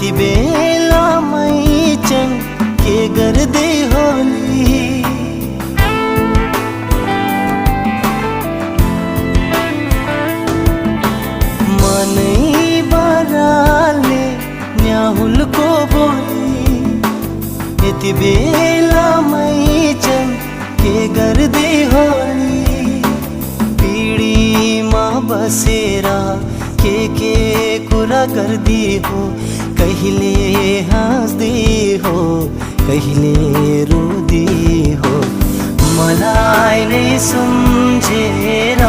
यति बेलामै चन के गर्दै होली। मनै बराल्ने न्याहुलको बोली यति बेलामै चन के गर्दै होली। पिँढीमा बसेर के कुरा गर्दी हो, कहिले हाँस्दी हो कहिले रुदी हो। मलाई नै सम्झेर